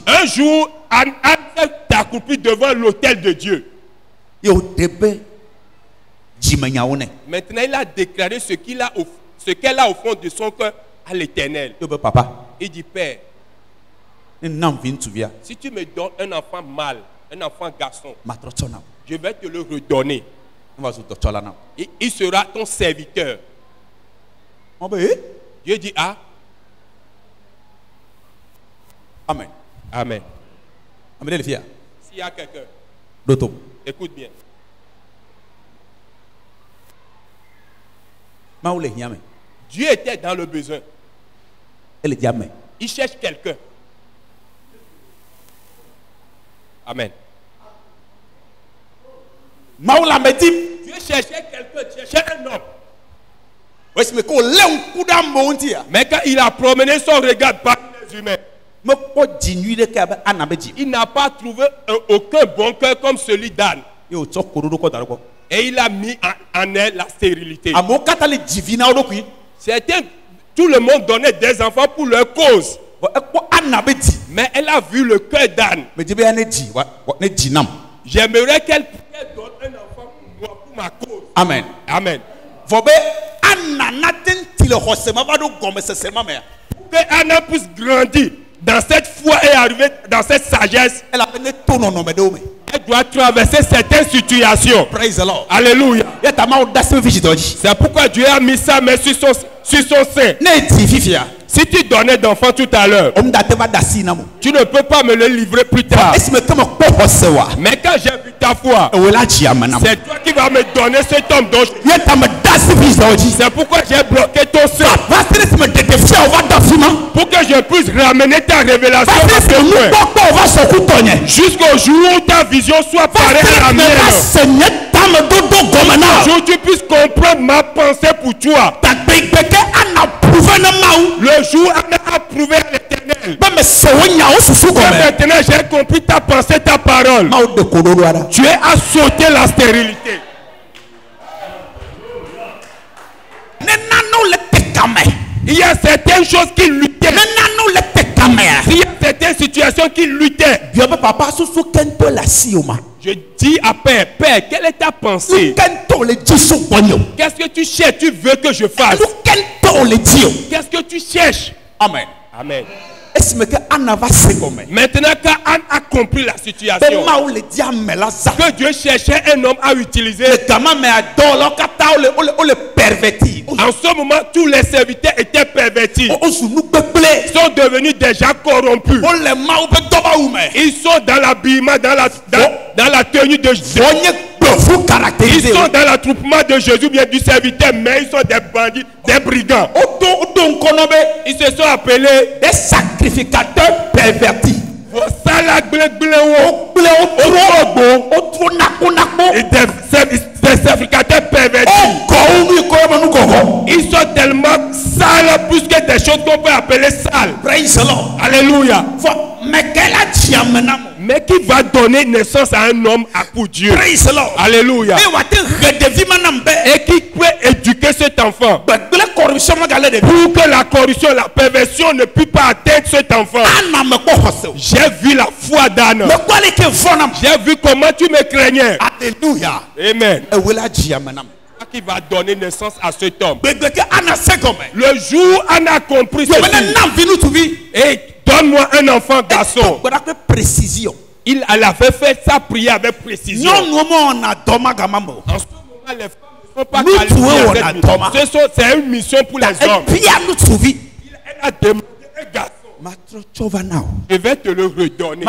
Un jour, Anne s'est accroupie devant l'autel de Dieu. Maintenant, il a déclaré ce qu'elle a au fond de son cœur à l'Éternel. Il dit, Père, si tu me donnes un enfant mâle, un enfant garçon, je vais te le redonner. Et il sera ton serviteur. Dieu dit, ah. Amen. Amen. S'il y a quelqu'un, écoute bien. Dieu était dans le besoin. Il cherche quelqu'un. Amen. Dieu cherchait quelqu'un, cherchait un homme. Mais quand il a promené son regard parmi les humains, il n'a pas trouvé aucun bon cœur comme celui d'Anne. Et il a mis en elle la stérilité. Certains, tout le monde donnait des enfants pour leur cause. Mais elle a vu le cœur d'Anne. J'aimerais qu'elle donne un enfant pour moi, pour ma cause. Amen. Amen. Que Anna puisse grandir dans cette foi et arriver dans cette sagesse, elle doit traverser certaines situations. Praise the Lord. Alléluia. C'est pourquoi Dieu a mis sa main sur son sein. Si tu donnais d'enfant tout à l'heure, tu ne peux pas me le livrer plus tard. Mais quand j'ai vu ta foi, c'est toi qui vas me donner cet homme dont c'est pourquoi j'ai bloqué ton sein. Pour que je puisse ramener ta révélation jusqu'au jour où ta vision soit pareille à la mienne. Pour que tu puisses comprendre ma pensée pour toi. Le jour où on a approuvé à l'Éternel. Maintenant j'ai compris ta pensée, ta parole. Tu as sauté la stérilité. Il y a certaines choses qui luttaient. Il y a certaines situations qui luttaient. Je dis à Père, Père, quelle est ta pensée? Qu'est-ce que tu cherches? Tu veux que je fasse? Qu'est-ce que tu cherches? Amen. Amen. Maintenant quand Anne a compris la situation, que Dieu cherchait un homme à utiliser, en ce moment tous les serviteurs étaient pervertis, sont devenus déjà corrompus. Ils sont dans l'habillement, dans la tenue de Jésus. Ils sont dans l'attroupement de Jésus, bien du serviteur, mais ils sont des bandits, des brigands. Ils se sont appelés des sacrificateurs pervertis. Et des sacrificateurs pervertis. Ils sont tellement sales plus que des choses qu'on peut appeler sales. Alléluia. Mais qui va donner naissance à un homme pour Dieu. Alléluia. Et qui peut éduquer cet enfant pour que la corruption, la perversion ne puisse pas atteindre cet enfant. J'ai vu la foi d'Anne. J'ai vu comment tu me craignais. Alléluia. Amen. Qui va donner naissance à cet homme. Le jour où Anna a compris ceci, et donne-moi un enfant garçon. Elle avait fait sa prière avec précision. En ce moment, les femmes ne sont pas qualifiées à cette mission. C'est une mission pour les hommes. Elle a demandé un garçon. Je vais te le redonner.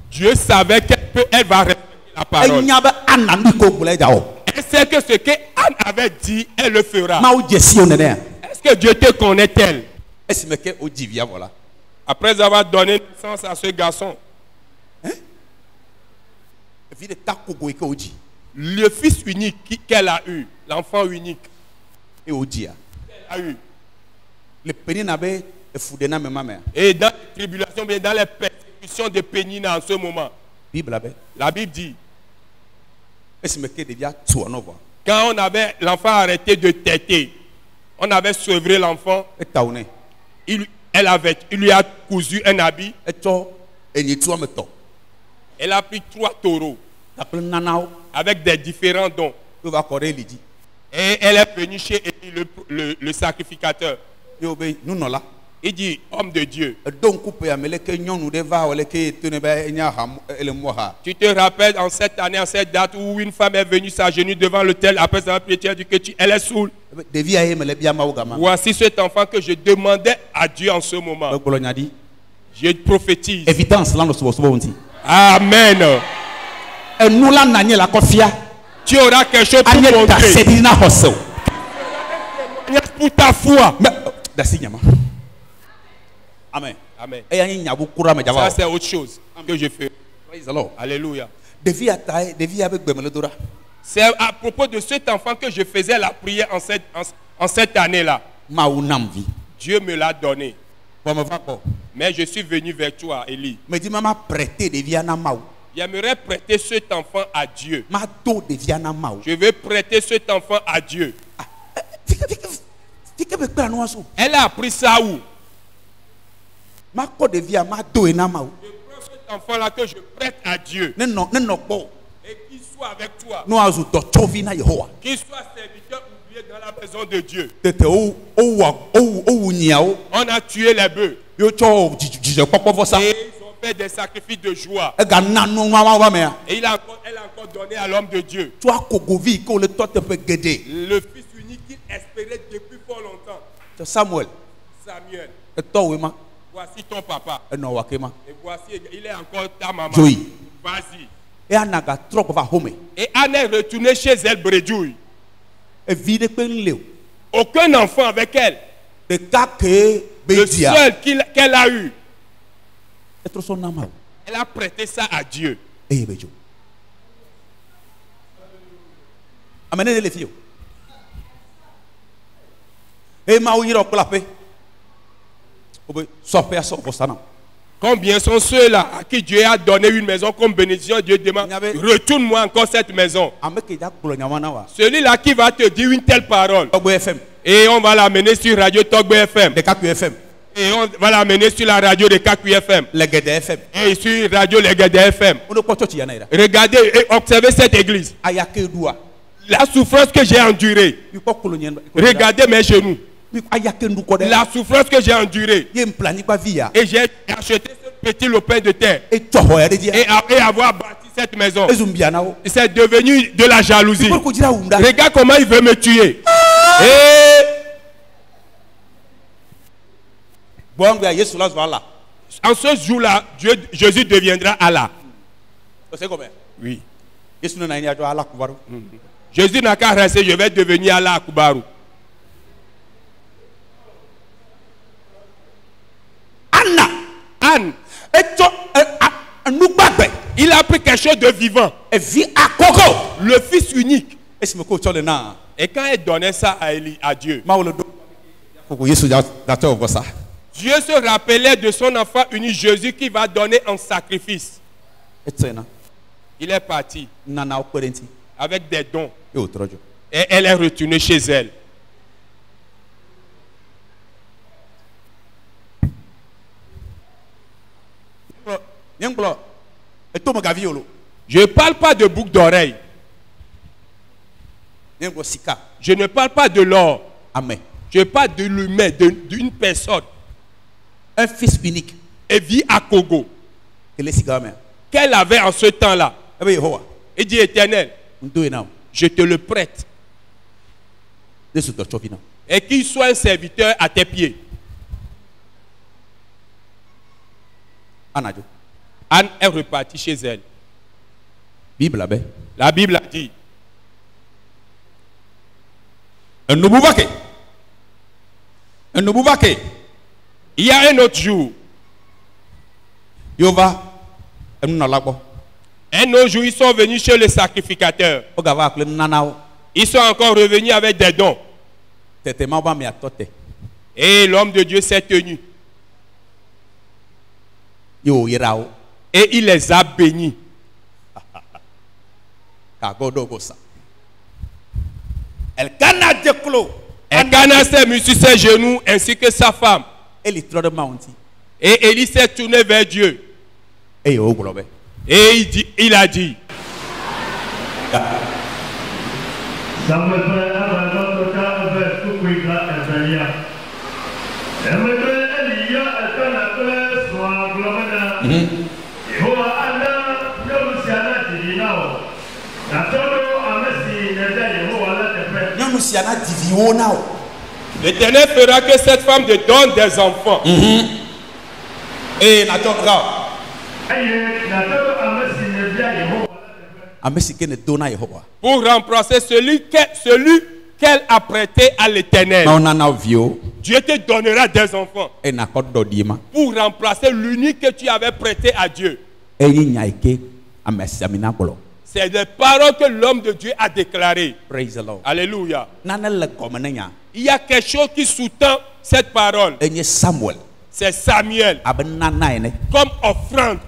Dieu savait qu'elle va respecter la parole. Elle sait que ce qu'Anne avait dit, elle le fera. Est-ce que Dieu te connaît-elle? Après avoir donné naissance à ce garçon, le fils unique qu'elle a eu, l'enfant unique, qu'elle a eu. Et dans les tribulations, bien dans les persécutions de Pénina en ce moment, la Bible dit, quand on avait l'enfant arrêté de téter, On avait sevré l'enfant. Il lui a cousu un habit. Elle a pris 3 taureaux avec des différents dons. Et elle est venue chez Élie, le sacrificateur. Il dit, homme de Dieu, tu te rappelles en cette année, en cette date où une femme est venue s'agenouiller devant l'autel après avoir prié, tu as dit que elle est saoule. Voici cet enfant que je demandais à Dieu en ce moment. Je prophétise. Amen. Tu auras quelque chose pour montrer. Pour ta foi. Amen. Amen. Ça, c'est autre chose que je fais. Alléluia. C'est à propos de cet enfant que je faisais la prière en cette année-là. Dieu me l'a donné. Mais je suis venu vers toi, Élie. J'aimerais prêter cet enfant à Dieu. Je vais prêter cet enfant à Dieu. Elle a appris ça où? Je prends cet enfant-là que je prête à Dieu. Et qu'il soit avec toi. Qu'il soit serviteur oublié dans la maison de Dieu. On a tué les bœufs. Et ils ont fait des sacrifices de joie. Et elle a encore donné à l'homme de Dieu. Le fils unique qu'il espérait depuis fort longtemps. Samuel. Voici ton papa. Et voici, il est encore ta maman. Vas-y. Et Anne est retournée chez elle, bredouille. Aucun enfant avec elle. Le seul qu'elle a eu. Elle a prêté ça à Dieu. Amenez les filles. Combien sont ceux-là à qui Dieu a donné une maison comme bénédiction? Dieu demande, retourne-moi encore cette maison. Celui-là qui va te dire une telle parole. Et on va l'amener sur Radio Togbe FM. Et on va l'amener sur la radio de KQ FM. Et sur Radio Legede FM. Regardez et observez cette église. La souffrance que j'ai endurée. Regardez mes genoux. La souffrance que j'ai endurée. Et j'ai acheté ce petit lopin de terre. Et avoir bâti cette maison. C'est devenu de la jalousie. Regarde comment il veut me tuer. En ce jour-là, Jésus deviendra Allah. Oui. Jésus n'a qu'à rester, je vais devenir Allah Akubaru. Anne. Il a pris quelque chose de vivant. Le fils unique. Et quand il donnait ça à Dieu, Dieu se rappelait de son enfant unique Jésus qui va donner en sacrifice. Il est parti avec des dons. Et elle est retournée chez elle. Je ne parle pas de boucle d'oreille. Je ne parle pas de l'or. Je parle de l'humain, d'une personne. Un fils unique. Et vit à Congo. Qu'elle avait en ce temps-là. Il dit, Éternel, je te le prête. Et qu'il soit un serviteur à tes pieds. Anne est repartie chez elle. La Bible a dit. Il y a un autre jour. Un autre jour, ils sont venus chez le sacrificateur. Ils sont encore revenus avec des dons. Et l'homme de Dieu s'est tenu. Et il les a bénis. Elkanah s'est mis sur ses genoux ainsi que sa femme. Et Élie s'est tourné vers Dieu. Et il a dit. L'Éternel fera que cette femme te donne des enfants. Et pour remplacer celui qu'elle a prêté à l'Éternel. Dieu te donnera des enfants pour remplacer l'unique que tu avais prêté à Dieu. C'est des paroles que l'homme de Dieu a déclarées. Praise the Lord. Alléluia. Il y a quelque chose qui sous-tend cette parole. C'est Samuel. Comme offrande.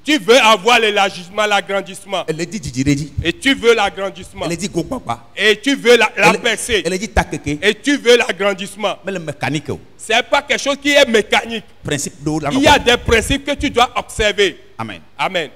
Tu veux avoir l'élargissement, l'agrandissement. Et tu veux l'agrandissement. Et tu veux la percée. Et tu veux l'agrandissement. Ce n'est pas quelque chose qui est mécanique. Il y a des principes que tu dois observer. Amen. Amen.